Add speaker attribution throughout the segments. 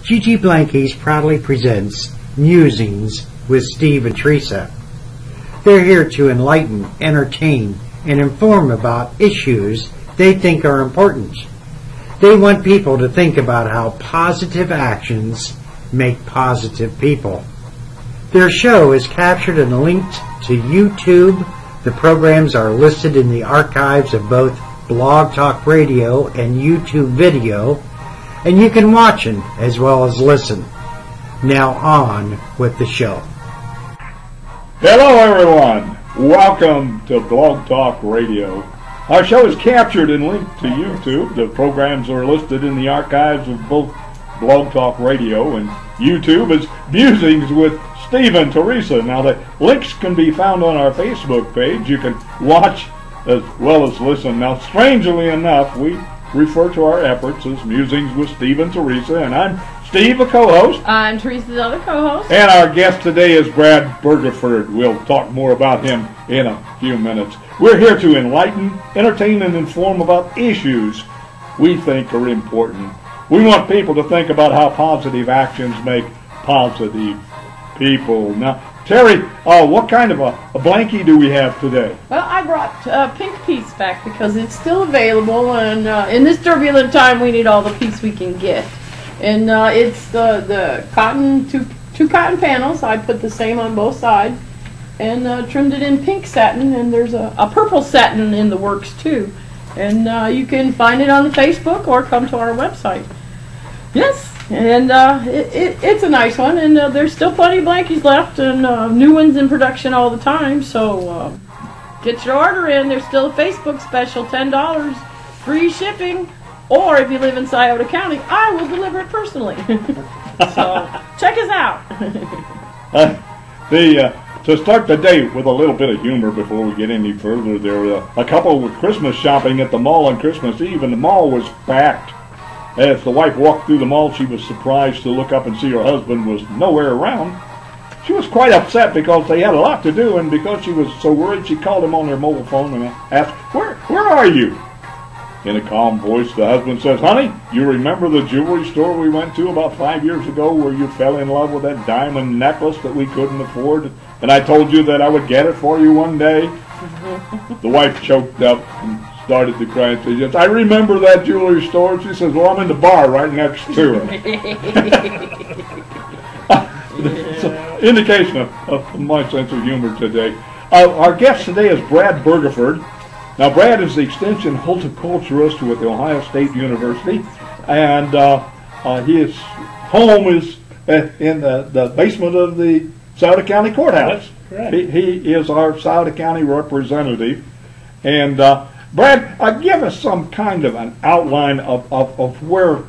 Speaker 1: G.G. Blankies proudly presents Musings with Steve and Teresa. They're here to enlighten, entertain, and inform about issues they think are important. They want people to think about how positive actions make positive people. Their show is captured and linked to YouTube. The programs are listed in the archives of both Blog Talk Radio and YouTube video, and you can watch them as well as listen. Now on with the show.
Speaker 2: Hello everyone, welcome to Blog Talk Radio. Our show is captured and linked to YouTube. The programs are listed in the archives of both Blog Talk Radio and YouTube as Musings with Steve and Teresa. Now the links can be found on our Facebook page. You can watch as well as listen. Now strangely enough, we refer to our efforts as Musings with Steve and Teresa, and I'm Steve, a co-host.
Speaker 3: I'm Teresa, the other co-host.
Speaker 2: And our guest today is Brad Bergefurd. We'll talk more about him in a few minutes. We're here to enlighten, entertain, and inform about issues we think are important. We want people to think about how positive actions make positive people. Now, Terry, what kind of a blankie do we have today?
Speaker 3: Well, I brought pink peace back because it's still available, and in this turbulent time, we need all the peace we can get. And it's the cotton, two cotton panels. I put the same on both sides and trimmed it in pink satin, and there's a purple satin in the works too. And you can find it on the Facebook or come to our website. Yes, and it's a nice one, and there's still plenty of blankies left, and new ones in production all the time. So get your order in. There's still a Facebook special, $10, free shipping. Or if you live in Scioto County, I will deliver it personally. So check us out.
Speaker 2: To start the day with a little bit of humor before we get any further, there were a couple with Christmas shopping at the mall on Christmas Eve, and the mall was packed. As the wife walked through the mall, she was surprised to look up and see her husband was nowhere around. She was quite upset because they had a lot to do, and because she was so worried, she called him on their mobile phone and asked, Where are you? In a calm voice, the husband says, Honey, you remember the jewelry store we went to about 5 years ago where you fell in love with that diamond necklace that we couldn't afford? And I told you that I would get it for you one day? The wife choked up and started to cry. And she says, I remember that jewelry store. She says, well, I'm in the bar right next to it. It's an indication of my sense of humor today. Our guest today is Brad Bergefurd. Now, Brad is the extension horticulturist with Ohio State University, and his home is in the basement of the Scioto County Courthouse. That's correct. He is our Scioto County representative. And, Brad, give us some kind of an outline of where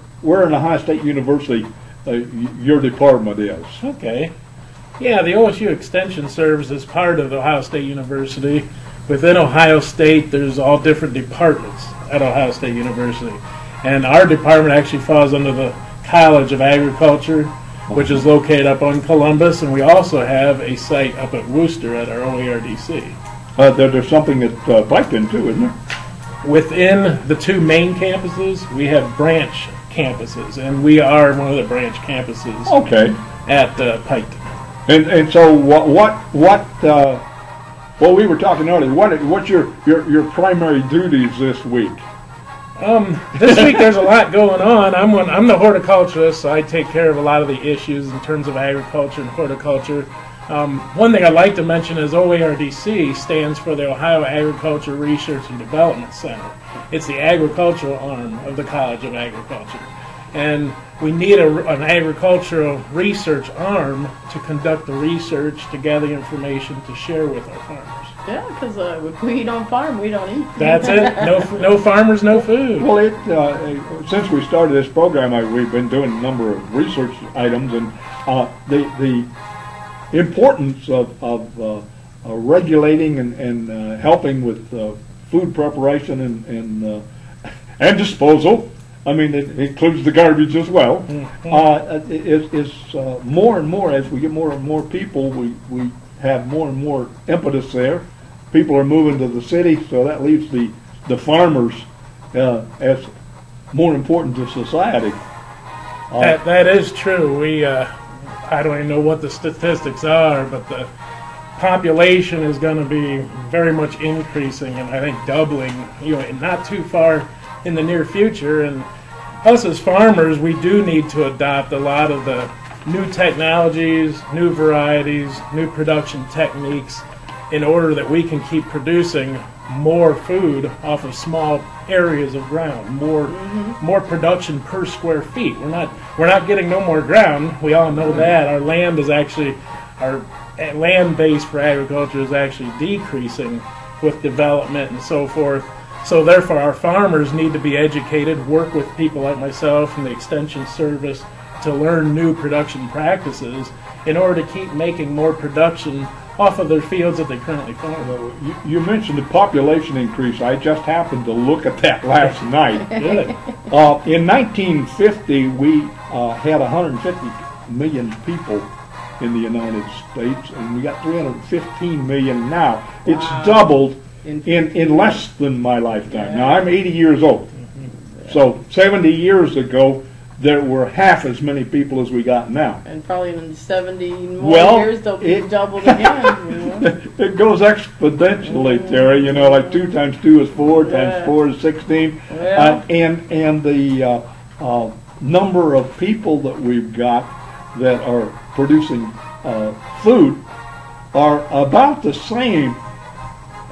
Speaker 2: in Ohio State University your department is.
Speaker 4: Okay. Yeah, the OSU Extension serves as part of Ohio State University. Within Ohio State, there's all different departments at Ohio State University. And our department actually falls under the College of Agriculture, which is located up on Columbus, and we also have a site up at Worcester at our OERDC.
Speaker 2: There's something at Piketon, too, isn't there?
Speaker 4: Within the two main campuses, we have branch campuses, and we are one of the branch campuses at Piketon.
Speaker 2: And so well, we were talking earlier. What's your primary duties this week?
Speaker 4: This week there's a lot going on. I'm the horticulturist, so I take care of a lot of the issues in terms of agriculture and horticulture. One thing I'd like to mention is OARDC stands for the Ohio Agriculture Research and Development Center. It's the agricultural arm of the College of Agriculture. And we need an agricultural research arm to conduct the research, to gather information, to share with our farmers.
Speaker 3: Yeah, because if we don't farm, we don't eat.
Speaker 4: That's it. No farmers, no food.
Speaker 2: Well, since we started this program, we've been doing a number of research items, and the importance of regulating and helping with food preparation and disposal. I mean, it includes the garbage as well. It's more and more, as we get more and more people, we have more and more impetus there. People are moving to the city, so that leaves the farmers as more important to society.
Speaker 4: That is true. We I don't even know what the statistics are, but the population is going to be very much increasing, and I think doubling, not too far in the near future. And us as farmers, we do need to adopt a lot of the new technologies, new varieties, new production techniques in order that we can keep producing more food off of small areas of ground, more production per square feet. We're not getting no more ground. We all know that. Our land base for agriculture is actually decreasing with development and so forth. So therefore our farmers need to be educated, work with people like myself from the Extension Service to learn new production practices in order to keep making more production off of their fields that they currently farm.
Speaker 2: You mentioned the population increase. I just happened to look at that last night.
Speaker 4: Good.
Speaker 2: In 1950, we had 150 million people in the United States, and we got 315 million now. It's doubled in less than my lifetime. Now, I'm 80 years old. So 70 years ago, there were half as many people as we got now.
Speaker 3: And probably in 70 more years, they'll be doubled again.
Speaker 2: It goes exponentially, Terry. Like 2 times 2 is 4, times 4 is 16. And the number of people that we've got that are producing food are about the same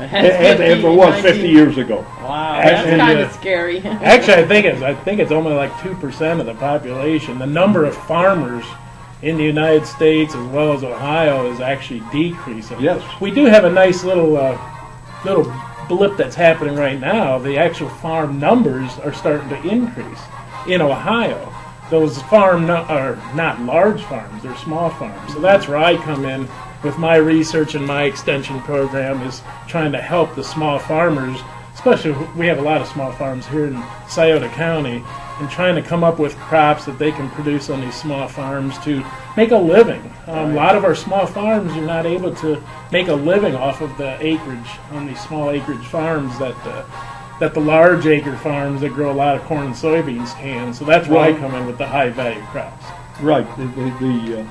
Speaker 2: as it was 50 years ago.
Speaker 3: Wow, that's kind of scary.
Speaker 4: Actually, I think it's only like 2% of the population. The number of farmers in the United States as well as Ohio is actually decreasing.
Speaker 2: Yes,
Speaker 4: we do have a nice little blip that's happening right now. The actual farm numbers are starting to increase in Ohio. Those are not large farms; they're small farms. So that's where I come in with my research and my extension program, is trying to help the small farmers, especially we have a lot of small farms here in Scioto County, and trying to come up with crops that they can produce on these small farms to make a living. A lot of our small farms are not able to make a living off of the acreage on these small acreage farms that the large acre farms that grow a lot of corn and soybeans can. So that's where I come in with the high value crops.
Speaker 2: Right. The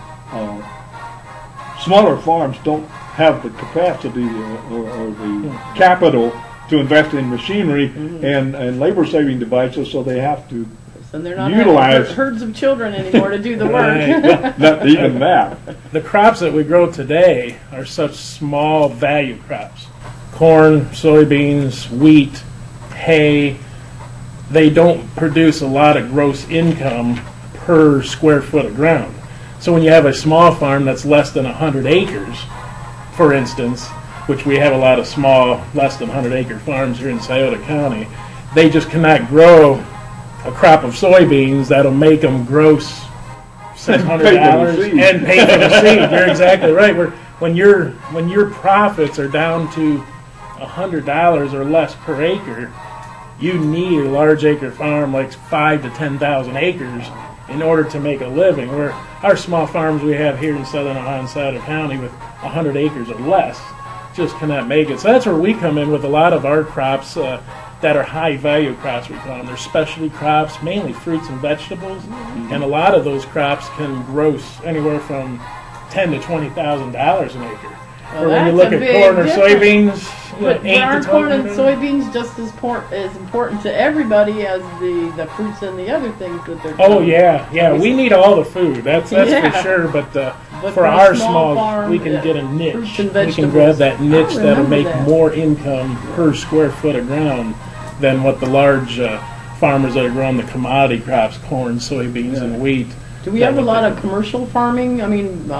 Speaker 2: smaller farms don't have the capacity or the capital to invest in machinery and labor-saving devices, so they have to
Speaker 3: and they're not
Speaker 2: utilize
Speaker 3: herds of children anymore to do the work.
Speaker 2: Not even that.
Speaker 4: The crops that we grow today are such small value crops. Corn, soybeans, wheat, hay. They don't produce a lot of gross income per square foot of ground. So when you have a small farm that's less than 100 acres, for instance, which we have a lot of small, less than 100 acre farms here in Scioto County, they just cannot grow a crop of soybeans that'll make them gross $600 and pay for the seed. You're exactly right. When your profits are down to $100 or less per acre, you need a large acre farm like 5,000 to 10,000 acres in order to make a living. Where our small farms we have here in Southern Ohio and Scioto County with 100 acres or less just cannot make it. So that's where we come in with a lot of our crops that are high value crops, we call them. They're specialty crops, mainly fruits and vegetables, and a lot of those crops can gross anywhere from $10,000 to $20,000 an acre.
Speaker 3: Well,
Speaker 4: or when you look at corn or soybeans,
Speaker 3: but aren't corn and soybeans just as important to everybody as the fruits and the other things that they're doing?
Speaker 4: Oh yeah, we need all the food. That's for sure. But for our small farm, we can get a niche. We can grab that niche that'll make more income per square foot of ground than what the large farmers that are growing the commodity crops, corn, soybeans, and wheat.
Speaker 3: Do we have a lot of commercial farming? I mean,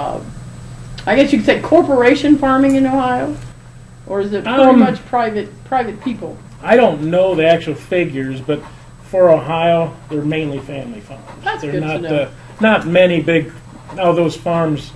Speaker 3: I guess you could say corporation farming in Ohio, or is it pretty much private people?
Speaker 4: I don't know the actual figures, but for Ohio, they're mainly family farms.
Speaker 3: That's
Speaker 4: they're
Speaker 3: good
Speaker 4: not,
Speaker 3: to know.
Speaker 4: Not many big. Now those farms,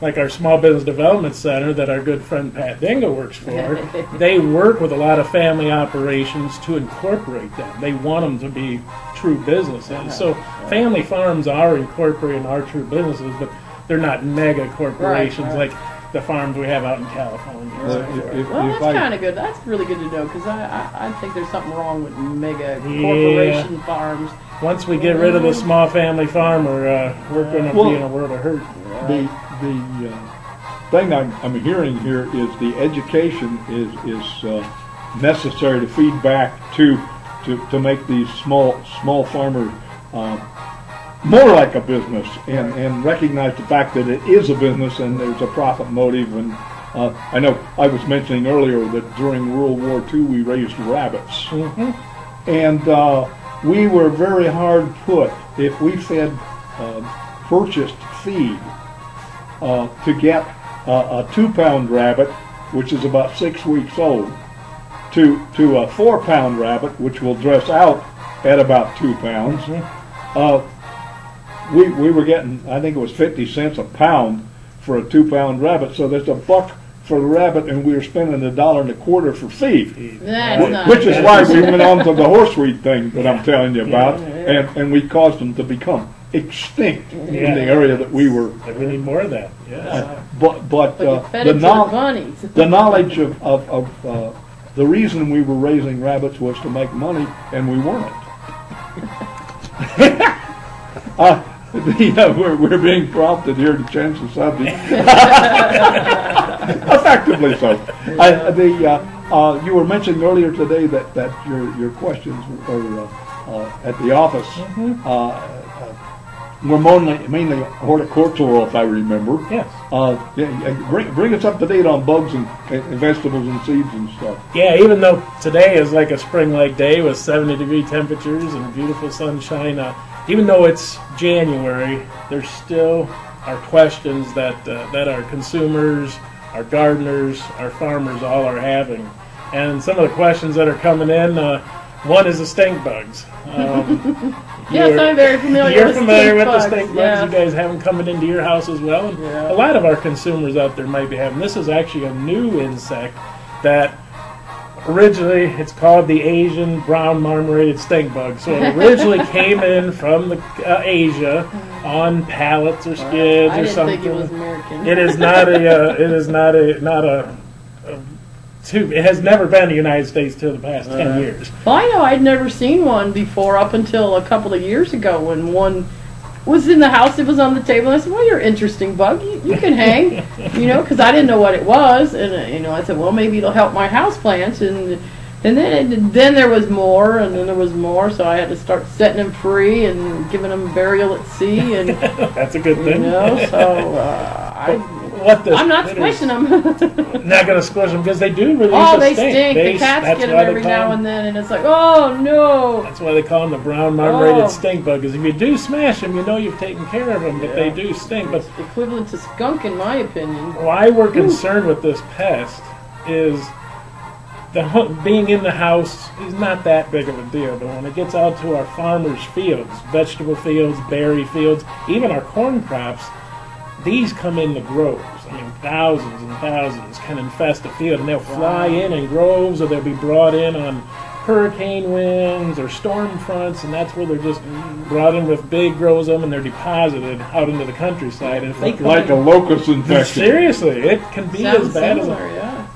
Speaker 4: like our Small Business Development Center that our good friend Pat Dingo works for, they work with a lot of family operations to incorporate them. They want them to be true businesses. So family farms are incorporating our true businesses, but they're not mega corporations like the farms we have out in California.
Speaker 3: Well, that's kind of good. That's really good to know, because I think there's something wrong with mega corporation farms.
Speaker 4: once we get rid of the small family farmer, we're going to be in a world of hurt.
Speaker 2: The thing I'm hearing here is the education is necessary to feed back to make these small farmers more like a business and recognize the fact that it is a business and there's a profit motive. And I know I was mentioning earlier that during World War II we raised rabbits, and we were very hard put if we fed purchased feed to get a 2-pound rabbit, which is about 6 weeks old, to a 4-pound rabbit, which will dress out at about 2 pounds. We were getting, I think it was 50 cents a pound for a 2-pound rabbit. So there's $1 for the rabbit, and we were spending $1.25 for feed. Which is why we went on to the horseweed thing that I'm telling you about, and we caused them to become extinct in the area that we were.
Speaker 4: We need more of that.
Speaker 2: But the knowledge of the reason we were raising rabbits was to make money, and we weren't. We're being prompted here to change the subject. Effectively so. You were mentioning earlier today that your questions were at the office were mainly horticultural, if I remember.
Speaker 4: Yes.
Speaker 2: Bring us up to date on bugs and vegetables and seeds and stuff.
Speaker 4: Yeah, even though today is like a spring-like day with 70-degree temperatures and beautiful sunshine, even though it's January, there still are questions that our consumers, our gardeners, our farmers all are having. And some of the questions that are coming in, one is the stink bugs.
Speaker 3: Yes, I'm very familiar
Speaker 4: You're
Speaker 3: with
Speaker 4: familiar with the
Speaker 3: stink
Speaker 4: stink bugs.
Speaker 3: bugs.
Speaker 4: You guys have them coming into your house as well. And a lot of our consumers out there might be having. This is actually a new insect that originally it's called the Asian brown marmorated stink bug. So it originally came in from Asia on pallets or skids or something.
Speaker 3: I didn't think it was American.
Speaker 4: It is not it has never been in the United States till the past 10 years.
Speaker 3: Well, I know I'd never seen one before up until a couple of years ago when one was in the house. It was on the table. And I said, "Well, you're an interesting bug. You can hang," because I didn't know what it was. And I said, "Well, maybe it'll help my house plants." And then there was more, and then there was more. So I had to start setting them free and giving them burial at sea. And
Speaker 4: that's a good thing.
Speaker 3: I'm not squishing them.
Speaker 4: Not going to squish them because they do release a
Speaker 3: they
Speaker 4: stink.
Speaker 3: The cats get them every now and then, and it's like, oh no.
Speaker 4: That's why they call them the brown marmorated stink bug. Because if you do smash them, you've taken care of them, but they do stink. But
Speaker 3: it's equivalent to skunk, in my opinion.
Speaker 4: Why we're concerned with this pest is being in the house is not that big of a deal. But when it gets out to our farmers' fields, vegetable fields, berry fields, even our corn crops, these come in the groves. I mean, thousands and thousands can infest a field, and they'll fly in groves, or they'll be brought in on hurricane winds or storm fronts, and that's where they're just brought in with big groves of them, and they're deposited out into the countryside. And if they
Speaker 2: like a locust infection.
Speaker 4: Seriously, it can be as bad as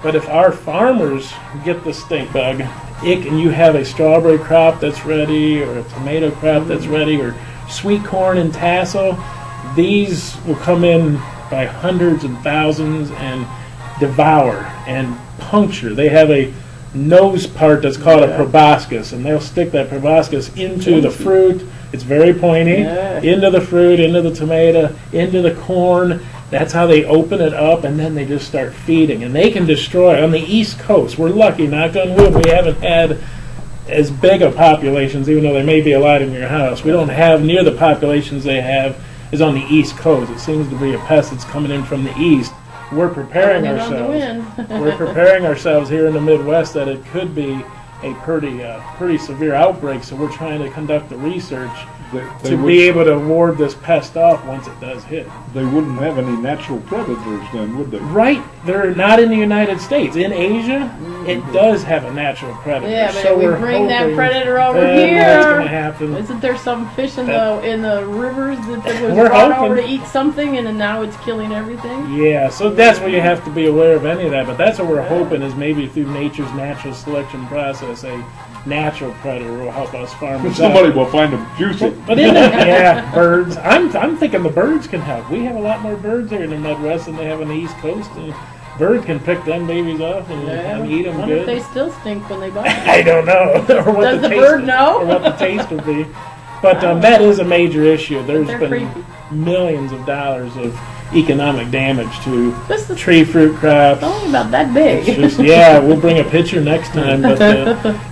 Speaker 4: But if our farmers get the stink bug, and you have a strawberry crop that's ready, or a tomato crop that's ready, or sweet corn and tassel, these will come in by hundreds and thousands and devour and puncture. They have a nose part that's called a proboscis, and they'll stick that proboscis into the fruit. It's very pointy. Into the fruit, into the tomato, into the corn. That's how they open it up, and then they just start feeding. And they can destroy. On the East Coast, we're lucky, knock on wood, we haven't had as big of populations, even though there may be a lot in your house. We don't have near the populations they have is on the East Coast. It seems to be a pest that's coming in from the East. We're preparing ourselves. We're preparing ourselves here in the Midwest that it could be a pretty severe outbreak. So we're trying to conduct the research to be able to ward this pest off once it does hit.
Speaker 2: They wouldn't have any natural predators then, would they?
Speaker 4: Right. They're not in the United States. In Asia, it does have a natural predator.
Speaker 3: Yeah, but so if we bring that predator over here,
Speaker 4: what's going to happen?
Speaker 3: Isn't there some fish in the rivers that was brought over to eat something, and now it's killing everything?
Speaker 4: Yeah, so that's where you have to be aware of any of that. But that's what we're hoping is maybe through nature's natural selection process, a natural predator will help us farmers
Speaker 2: Somebody
Speaker 4: out.
Speaker 2: will find them juicy.
Speaker 4: But in the, yeah, birds. I'm thinking the birds can help. We have a lot more birds here in the Midwest than they have on the East Coast, and bird can pick them babies off and eat them
Speaker 3: wonder
Speaker 4: good.
Speaker 3: if they still stink when they bite.
Speaker 4: I don't know. Or what
Speaker 3: Does the
Speaker 4: taste,
Speaker 3: bird know?
Speaker 4: Or what the taste would be. But that is a major issue. There's
Speaker 3: They're
Speaker 4: been
Speaker 3: creepy.
Speaker 4: millions of dollars of economic damage to
Speaker 3: Just the-
Speaker 4: tree fruit crops.
Speaker 3: It's only about that big.
Speaker 4: It's just, yeah, we'll bring a picture next time, but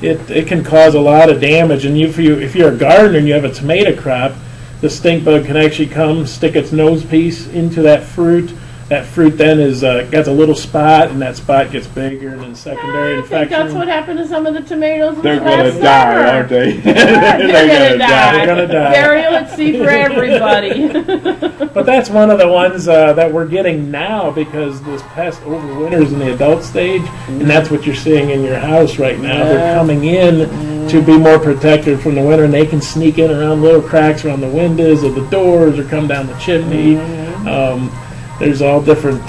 Speaker 4: it can cause a lot of damage. And if you're a gardener and you have a tomato crop, the stink bug can actually come, stick its nose piece into that fruit. That fruit then is gets a little spot, and that spot gets bigger, and then secondary
Speaker 3: I think
Speaker 4: infection.
Speaker 3: that's what happened to some of the tomatoes.
Speaker 2: They're
Speaker 3: last
Speaker 2: going to die,
Speaker 3: summer.
Speaker 2: aren't they?
Speaker 3: Yeah, they're gonna die.
Speaker 4: They're gonna die.
Speaker 3: Burial at sea for everybody.
Speaker 4: But that's one of the ones that we're getting now because this pest overwinters in the adult stage, and that's what you're seeing in your house right now. They're coming in to be more protected from the winter, and they can sneak in around little cracks around the windows of the doors or come down the chimney. There's all different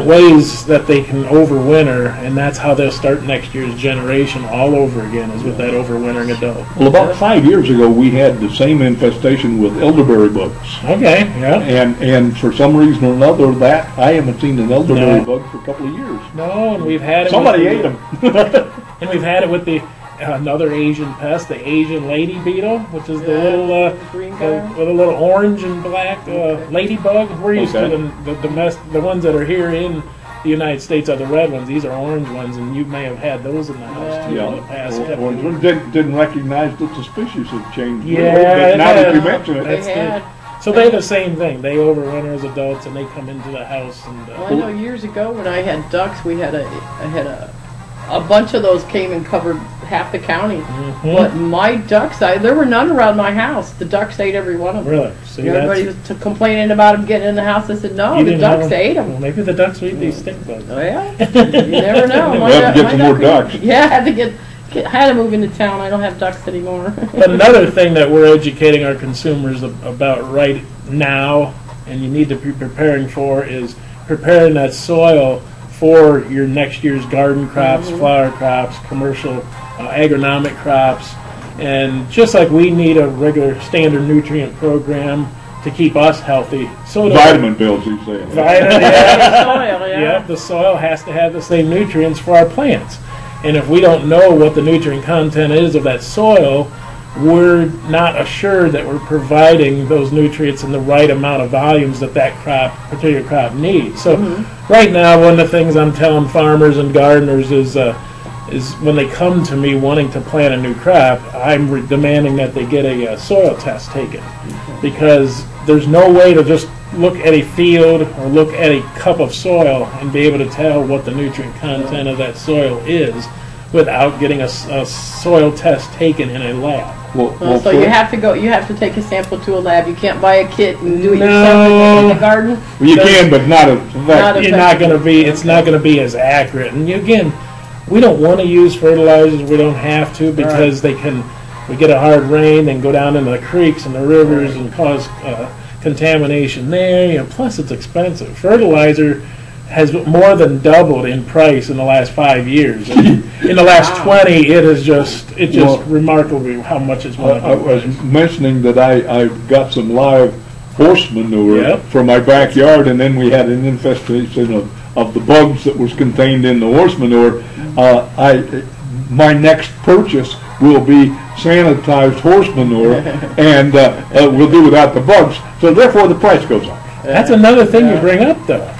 Speaker 4: ways that they can overwinter, and that's how they'll start next year's generation all over again, is with that overwintering adult.
Speaker 2: Well, about 5 years ago, we had the same infestation with elderberry bugs.
Speaker 4: Okay, yeah.
Speaker 2: And for some reason or another, that I haven't seen an elderberry
Speaker 4: No.
Speaker 2: bug for a couple of years.
Speaker 4: No, and we've had it.
Speaker 2: Somebody
Speaker 4: with
Speaker 2: ate
Speaker 4: the-
Speaker 2: them.
Speaker 4: And we've had it with the another Asian pest, the Asian lady beetle, which is the little
Speaker 3: green guy.
Speaker 4: with a little orange and black ladybug. We're used
Speaker 2: Okay.
Speaker 4: to the ones that are here in the United States are the red ones. These are orange ones, and you may have had those in the house too in the past couple of years.
Speaker 2: Didn't recognize that the species had changed.
Speaker 4: Yeah,
Speaker 2: but now that you
Speaker 4: it
Speaker 2: mention it,
Speaker 3: They
Speaker 4: That's
Speaker 3: had.
Speaker 4: So they're the same thing. They overwinter as adults, and they come into the house. And
Speaker 3: Well, I know years ago when I had ducks, I had a bunch of those came and covered half the county. But my ducks, there were none around my house. The ducks ate every one of them.
Speaker 4: really, see,
Speaker 3: Everybody was complaining about them getting in the house. I said, no,
Speaker 4: you
Speaker 3: the
Speaker 4: didn't have
Speaker 3: ducks
Speaker 4: them?
Speaker 3: ate them.
Speaker 4: Well, maybe the ducks eat these stink bugs.
Speaker 3: Oh, yeah? You never know.
Speaker 2: We'll have to get some more
Speaker 3: duck-
Speaker 2: ducks.
Speaker 3: Yeah, I had to move into town. I don't have ducks anymore.
Speaker 4: But another thing that we're educating our consumers about right now, and you need to be preparing for, is preparing that soil for your next year's garden crops, flower crops, commercial agronomic crops. And just like we need a regular standard nutrient program to keep us healthy, so do
Speaker 2: vitamin bills, you say.
Speaker 4: Vitamin, yeah.
Speaker 3: Soil, yeah.
Speaker 4: Yep, the soil has to have the same nutrients for our plants. And if we don't know what the nutrient content is of that soil, we're not assured that we're providing those nutrients in the right amount of volumes that particular crop needs. So right now, one of the things I'm telling farmers and gardeners is when they come to me wanting to plant a new crop, I'm demanding that they get a soil test taken, because there's no way to just look at a field or look at a cup of soil and be able to tell what the nutrient content of that soil is without getting a soil test taken in a lab.
Speaker 3: So you have to take a sample to a lab. You can't buy a kit and do it yourself in the garden.
Speaker 2: Well, you can, but not
Speaker 4: You're not going to be. It's not going to be as accurate. And again, we don't want to use fertilizers. We don't have to, because we get a hard rain, then go down into the creeks and the rivers and cause contamination there. Plus, it's expensive. Fertilizer has more than doubled in price in the last 5 years. And in the last 20, it's just remarkable how much it's more.
Speaker 2: I was mentioning that I got some live horse manure for my backyard, and then we had an infestation of the bugs that was contained in the horse manure. My next purchase will be sanitized horse manure, and we'll do without the bugs. So therefore, the price goes up.
Speaker 4: That's another thing you bring up, though.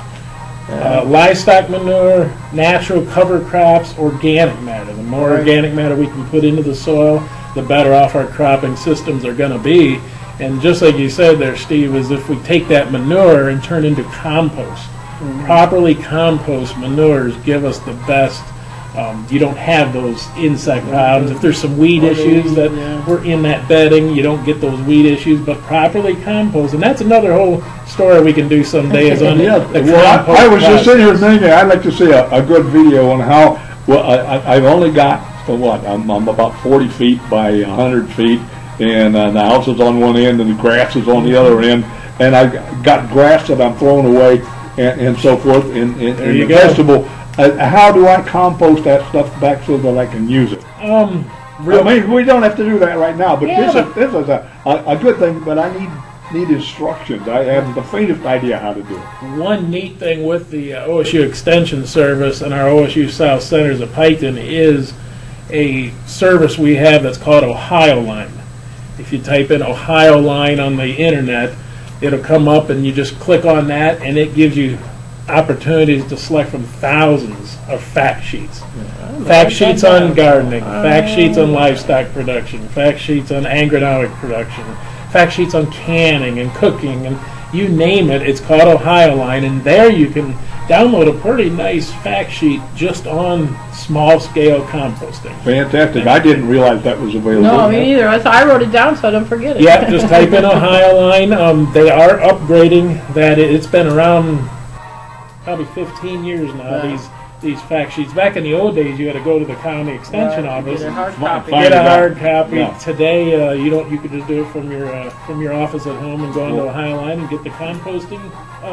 Speaker 4: Livestock manure, natural cover crops, organic matter. The more organic matter we can put into the soil, the better off our cropping systems are going to be. And just like you said there, Steve, is if we take that manure and turn it into compost. Properly compost manures give us the best. You don't have those insect problems. If there's some weed issues that were in that bedding, you don't get those weed issues. But properly compost, and that's another whole story we can do someday. Is on the compost
Speaker 2: I was just
Speaker 4: process.
Speaker 2: sitting here thinking I'd like to see a good video on how. Well, I've only got I'm about 40 feet by 100 feet, and the house is on one end and the grass is on the other end, and I've got grass that I'm throwing away and so forth in the vegetable. How do I compost that stuff back so that I can use it? I mean, we don't have to do that right now, but
Speaker 4: Yeah,
Speaker 2: this is a good thing, but I need instructions. I have the faintest idea how to do it.
Speaker 4: One neat thing with the OSU Extension Service and our OSU South Centers of Piketon is a service we have that's called Ohio Line. If you type in Ohio Line on the internet, it'll come up and you just click on that and it gives you opportunities to select from thousands of fact sheets. Fact sheets on gardening, fact sheets on livestock production, fact sheets on agronomic production, fact sheets on canning and cooking, and you name it, it's called Ohio Line, and there you can download a pretty nice fact sheet just on small-scale composting.
Speaker 2: Fantastic. I didn't realize that was available.
Speaker 3: No, me neither. I wrote it down so I don't forget it.
Speaker 4: Yeah, just type in Ohio Line. They are upgrading that. It's been around probably 15 years now, these fact sheets. Back in the old days, you had to go to the county extension office
Speaker 3: Get a hard
Speaker 4: and
Speaker 3: copy.
Speaker 4: get a hard copy.
Speaker 2: Yeah.
Speaker 4: Today, you could just do it from your office at home and go into Ohio Line and get the composting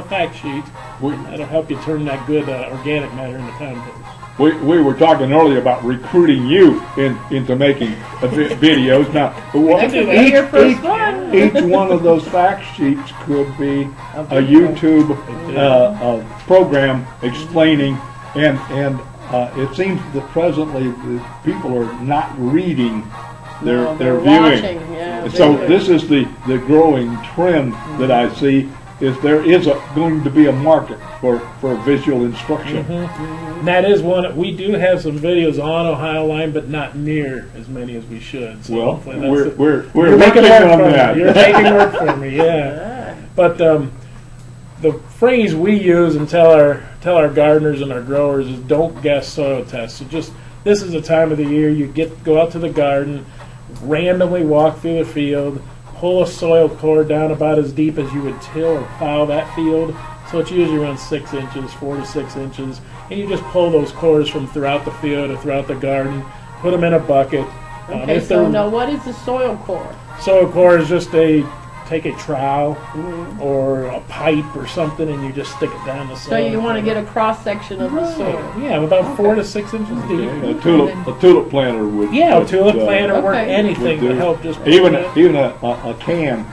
Speaker 4: fact sheet. That'll help you turn that good organic matter into compost.
Speaker 2: We were talking earlier about recruiting you into making videos. Now,
Speaker 3: That could be your first one.
Speaker 2: each one of those fact sheets could be a YouTube program explaining, and it seems that presently the people are not reading, they're viewing.
Speaker 3: Watching, yeah,
Speaker 2: So
Speaker 3: viewing.
Speaker 2: this is the growing trend that I see, is there is going to be a market for visual instruction.
Speaker 4: And that is one. We do have some videos on Ohio Line, but not near as many as we should. So
Speaker 2: Well,
Speaker 4: hopefully that's
Speaker 2: we're
Speaker 4: you're making
Speaker 2: working
Speaker 4: work
Speaker 2: on
Speaker 4: for me.
Speaker 2: that.
Speaker 4: You're making work for me, yeah. But the phrase we use and tell our gardeners and our growers is don't guess soil tests. So just this is the time of the year you go out to the garden, randomly walk through the field, pull a soil core down about as deep as you would till or plow that field. So it's usually around 6 inches, 4 to 6 inches, and you just pull those cores from throughout the field or throughout the garden, put them in a bucket.
Speaker 3: Okay, so now what is the soil core?
Speaker 4: Soil core is just take a trowel or a pipe or something and you just stick it down the soil.
Speaker 3: So you want to get a cross section of the soil.
Speaker 4: Yeah, about 4 to 6 inches deep.
Speaker 2: A tulip planter would.
Speaker 4: Yeah, a tulip planter or
Speaker 3: Okay.
Speaker 4: anything
Speaker 2: would
Speaker 4: to
Speaker 2: do.
Speaker 4: help just
Speaker 2: Even a can.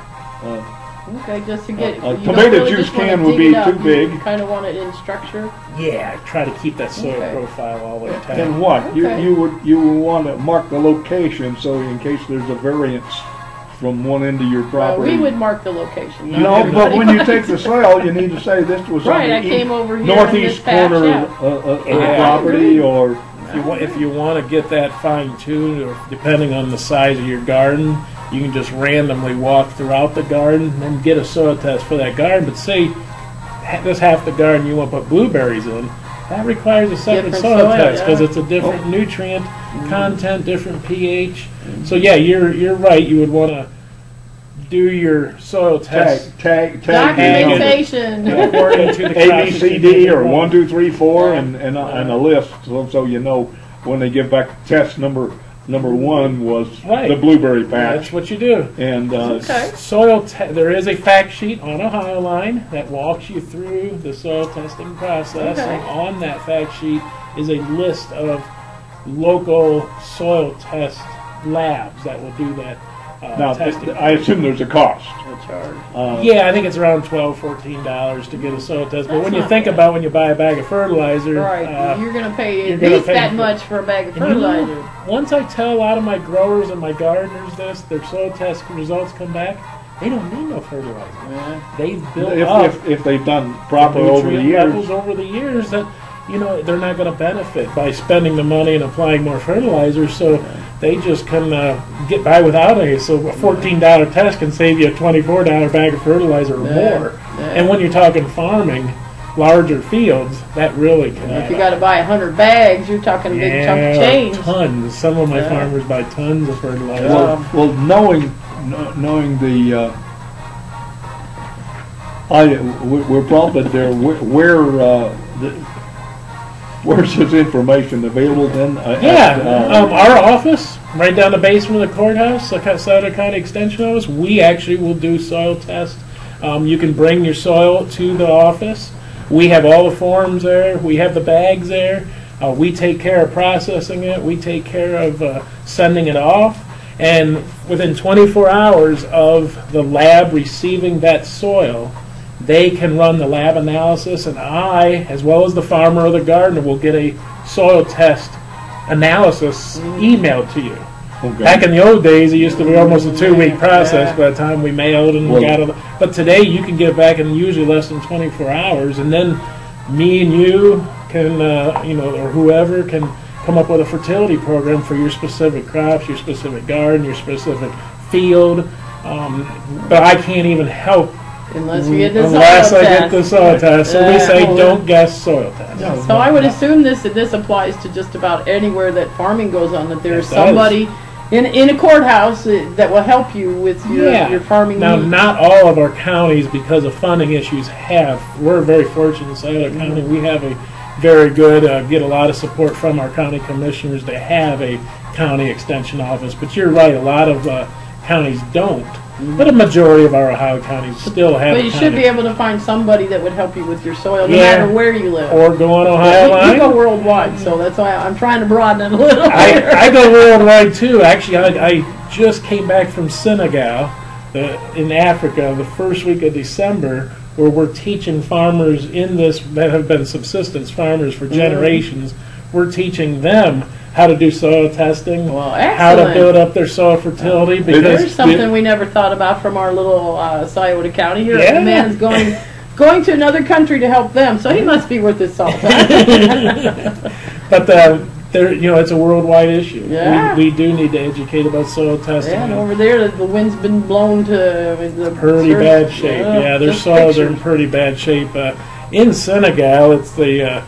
Speaker 3: Okay, just to get
Speaker 2: A
Speaker 3: you don't
Speaker 2: tomato
Speaker 3: really
Speaker 2: juice
Speaker 3: just wanna
Speaker 2: can would
Speaker 3: dig
Speaker 2: be
Speaker 3: it up.
Speaker 2: too big.
Speaker 3: You kind of want it in structure.
Speaker 4: Yeah, try to keep that soil
Speaker 3: Okay.
Speaker 4: profile all the time.
Speaker 2: And what
Speaker 3: Okay.
Speaker 2: you would want to mark the location, so in case there's a variance from one end of your property.
Speaker 3: We would mark the location. not
Speaker 2: No, but
Speaker 3: everybody
Speaker 2: when you
Speaker 3: would.
Speaker 2: take the soil, you need to say this was
Speaker 3: Right,
Speaker 2: on
Speaker 3: I
Speaker 2: the
Speaker 3: came over here
Speaker 2: northeast
Speaker 3: in this patch,
Speaker 2: corner
Speaker 3: yeah.
Speaker 2: of the
Speaker 4: Yeah.
Speaker 2: property, or
Speaker 4: If you want to get that fine-tuned, or depending on the size of your garden, you can just randomly walk throughout the garden and get a soil test for that garden. But say this half the garden you want to put blueberries in, that requires a separate
Speaker 3: Different
Speaker 4: soil
Speaker 3: soil,
Speaker 4: test because
Speaker 3: yeah.
Speaker 4: it's a different nutrient content, different pH. So yeah, you're right. You would want to do your soil test
Speaker 2: tag
Speaker 3: Documentation.
Speaker 4: according to the
Speaker 2: A B C D or
Speaker 4: cross-section
Speaker 2: 1 2 3 4 and a list, so you know when they give back test number one was
Speaker 4: Right.
Speaker 2: the blueberry patch.
Speaker 4: That's what you do.
Speaker 2: And
Speaker 3: Okay.
Speaker 4: There is a fact sheet on Ohio Line that walks you through the soil testing process,
Speaker 3: Okay.
Speaker 4: and on that fact sheet is a list of local soil test labs that will do that
Speaker 2: now
Speaker 4: testing.
Speaker 2: I assume there's a cost.
Speaker 4: Yeah, I think it's around $12, $14 to get a soil test. But
Speaker 3: That's
Speaker 4: when you
Speaker 3: not
Speaker 4: think
Speaker 3: bad.
Speaker 4: about when you buy a bag of fertilizer,
Speaker 3: Right, you're going to pay
Speaker 4: you're
Speaker 3: at
Speaker 4: gonna
Speaker 3: least
Speaker 4: pay
Speaker 3: that
Speaker 4: for-
Speaker 3: much for a bag of
Speaker 4: and you know,
Speaker 3: fertilizer.
Speaker 4: once I tell a lot of my growers and my gardeners this, their soil test results come back, they don't need no fertilizer. They've built up
Speaker 2: If they've done proper over the
Speaker 4: nutrient
Speaker 2: years.
Speaker 4: levels over the years that they're not going to benefit by spending the money and applying more fertilizer. So they just can get by without any. So a $14 test can save you a $24 bag of fertilizer or more.
Speaker 3: Yeah.
Speaker 4: And when you're talking farming, larger fields, that really can.
Speaker 3: If you got to buy 100 bags, you're talking a big chunk of change.
Speaker 4: Tons. Some of my
Speaker 3: Yeah.
Speaker 4: farmers buy tons of fertilizer.
Speaker 2: Well, knowing the, we're prompted there. Where's this information available then?
Speaker 4: Our office, right down the basement of the courthouse, the Scioto County Extension Office, we actually will do soil tests. You can bring your soil to the office. We have all the forms there. We have the bags there. We take care of processing it. We take care of sending it off. And within 24 hours of the lab receiving that soil, they can run the lab analysis, and I, as well as the farmer or the gardener, will get a soil test analysis emailed to you.
Speaker 2: Okay.
Speaker 4: Back in the old days, it used to be almost a 2-week process by the time we mailed and
Speaker 2: Well,
Speaker 4: got it. But today, you can get it back in usually less than 24 hours, and then me and you can, or whoever can come up with a fertility program for your specific crops, your specific garden, your specific field. But I can't even help
Speaker 3: Unless we get the soil
Speaker 4: unless I
Speaker 3: test.
Speaker 4: get the soil test. So we say don't guess soil test.
Speaker 3: So I would assume this applies to just about anywhere that farming goes on, that there's
Speaker 4: It does.
Speaker 3: somebody in a courthouse that will help you with your farming
Speaker 4: Now,
Speaker 3: needs.
Speaker 4: not all of our counties, because of funding issues, have. We're very fortunate in Scioto County. We have a very good, get a lot of support from our county commissioners to have a county extension office. But you're right, a lot of counties don't. But a majority of our Ohio counties still have
Speaker 3: But you
Speaker 4: a
Speaker 3: should
Speaker 4: county.
Speaker 3: be able to find somebody that would help you with your soil, no
Speaker 4: Yeah.
Speaker 3: matter where you live.
Speaker 4: Or go on Ohio
Speaker 3: We go
Speaker 4: Line.
Speaker 3: worldwide, so that's why I'm trying to broaden it a little.
Speaker 4: I go worldwide too. Actually, I just came back from Senegal in Africa the first week of December, where we're teaching farmers in this that have been subsistence farmers for generations. We're teaching them how to do soil testing,
Speaker 3: Well,
Speaker 4: how to
Speaker 3: excellent.
Speaker 4: build up their soil fertility.
Speaker 3: There's
Speaker 4: Because
Speaker 3: something we never thought about from our little Scioto County. Here,
Speaker 4: Yeah.
Speaker 3: the man is going to another country to help them, so he must be worth his salt.
Speaker 4: but it's a worldwide issue.
Speaker 3: Yeah.
Speaker 4: We do need to educate about soil testing.
Speaker 3: Yeah, and over there, the wind's been blown to the
Speaker 4: Pretty bad shape. Yeah, their
Speaker 3: just
Speaker 4: soils are in
Speaker 3: pictures.
Speaker 4: pretty bad shape. In Senegal, it's the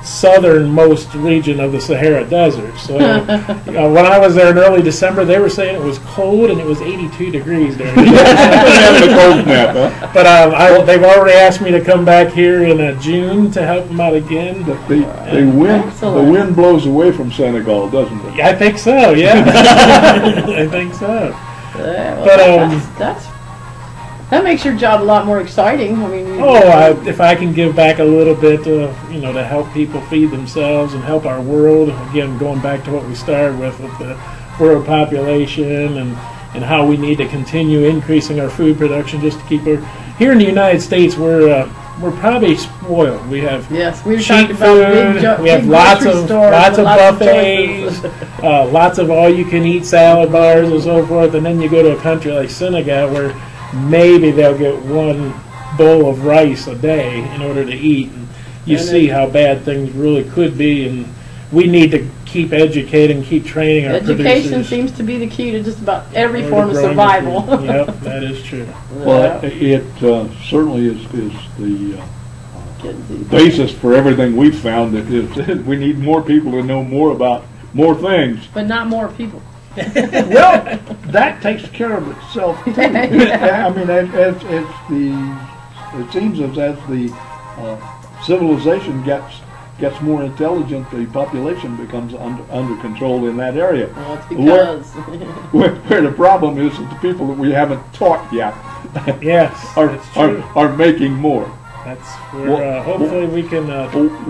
Speaker 4: southernmost region of the Sahara Desert. So when I was there in early December, they were saying it was cold and it was 82 degrees there.
Speaker 2: Having a cold snap, huh?
Speaker 4: But they've already asked me to come back here in June to help them out again.
Speaker 2: The
Speaker 3: Excellent.
Speaker 2: wind blows away from Senegal, doesn't it?
Speaker 4: I think so, yeah. I think so.
Speaker 3: Yeah, well,
Speaker 4: But,
Speaker 3: that makes your job a lot more exciting. I mean,
Speaker 4: if I can give back a little bit, to help people feed themselves and help our world, again, going back to what we started with the world population and how we need to continue increasing our food production just to keep here in the United States, we're probably spoiled. We have
Speaker 3: yes, we were
Speaker 4: cheap
Speaker 3: talking about
Speaker 4: food. We have lots of buffets, lots of all-you-can-eat salad bars and so forth. And then you go to a country like Senegal where maybe they'll get one bowl of rice a day in order to eat. And you see how bad things really could be, and we need to keep educating, keep training our
Speaker 3: Education
Speaker 4: producers.
Speaker 3: seems to be the key to just about every
Speaker 4: Or
Speaker 3: form of
Speaker 4: growing
Speaker 3: survival.
Speaker 4: food. Yep, that is true.
Speaker 2: Well, it certainly is the basis for everything we've found. That is, we need more people to know more about more things.
Speaker 3: But not more people.
Speaker 2: Well, that takes care of itself too. I mean, it seems as the civilization gets more intelligent, the population becomes under control in that area.
Speaker 3: Well, it's because
Speaker 2: Where the problem is that the people that we haven't taught yet
Speaker 4: Yes, that's true.
Speaker 2: are making more.
Speaker 4: That's where hopefully we can.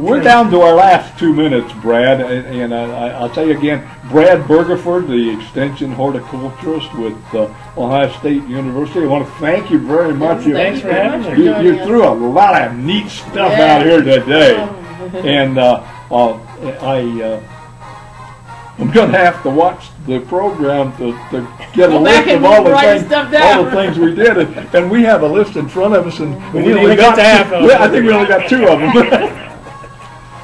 Speaker 2: We're down to our last 2 minutes, Brad, and I'll tell you again, Brad Bergefurd, the Extension Horticulturist with Ohio State University. I want to thank you very much.
Speaker 3: Thanks for having me.
Speaker 2: You threw a lot of neat stuff out here today, and I'm going to have to watch the program to get a
Speaker 3: Go back
Speaker 2: list
Speaker 3: and
Speaker 2: of all
Speaker 3: write stuff down.
Speaker 2: all the things we did, and we have a list in front of us, and we
Speaker 4: didn't
Speaker 2: only
Speaker 4: even get to half of them.
Speaker 2: I think we only got 2 of them.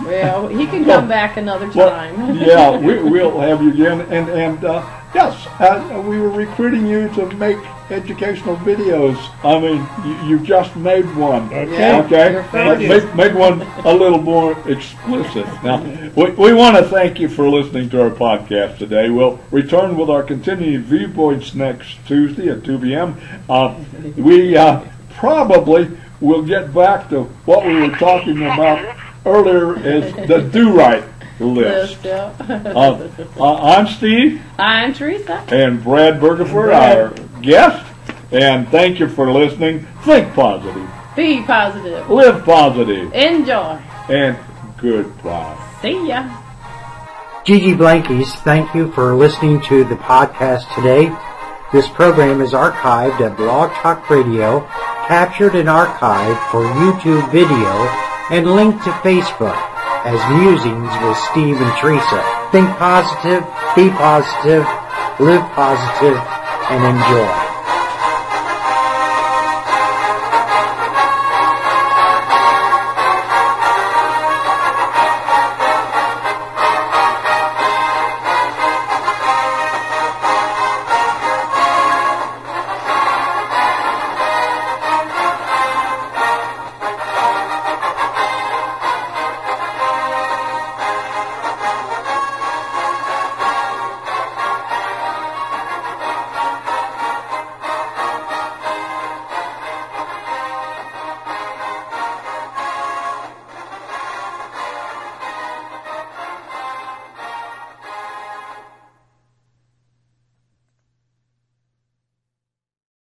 Speaker 3: well, he can come back another
Speaker 2: Well,
Speaker 3: time.
Speaker 2: yeah, we'll have you again, and yes, we were recruiting you to make educational videos. I mean, you just made one.
Speaker 4: Okay.
Speaker 3: You're first.
Speaker 2: Make one a little more explicit. Now, we want to thank you for listening to our podcast today. We'll return with our continuing viewpoints next Tuesday at 2 p.m. We probably will get back to what we were talking about earlier as the do-right list. I'm Steve.
Speaker 3: I'm Teresa.
Speaker 2: And Brad Bergefurd, our guest. And thank you for listening. Think positive.
Speaker 3: Be positive.
Speaker 2: Live positive.
Speaker 3: Enjoy.
Speaker 2: And goodbye.
Speaker 3: See ya.
Speaker 1: Gigi Blankies, thank you for listening to the podcast today. This program is archived at Blog Talk Radio, captured and archived for YouTube video, and linked to Facebook as Musings with Steve and Teresa. Think positive, be positive, live positive, and enjoy.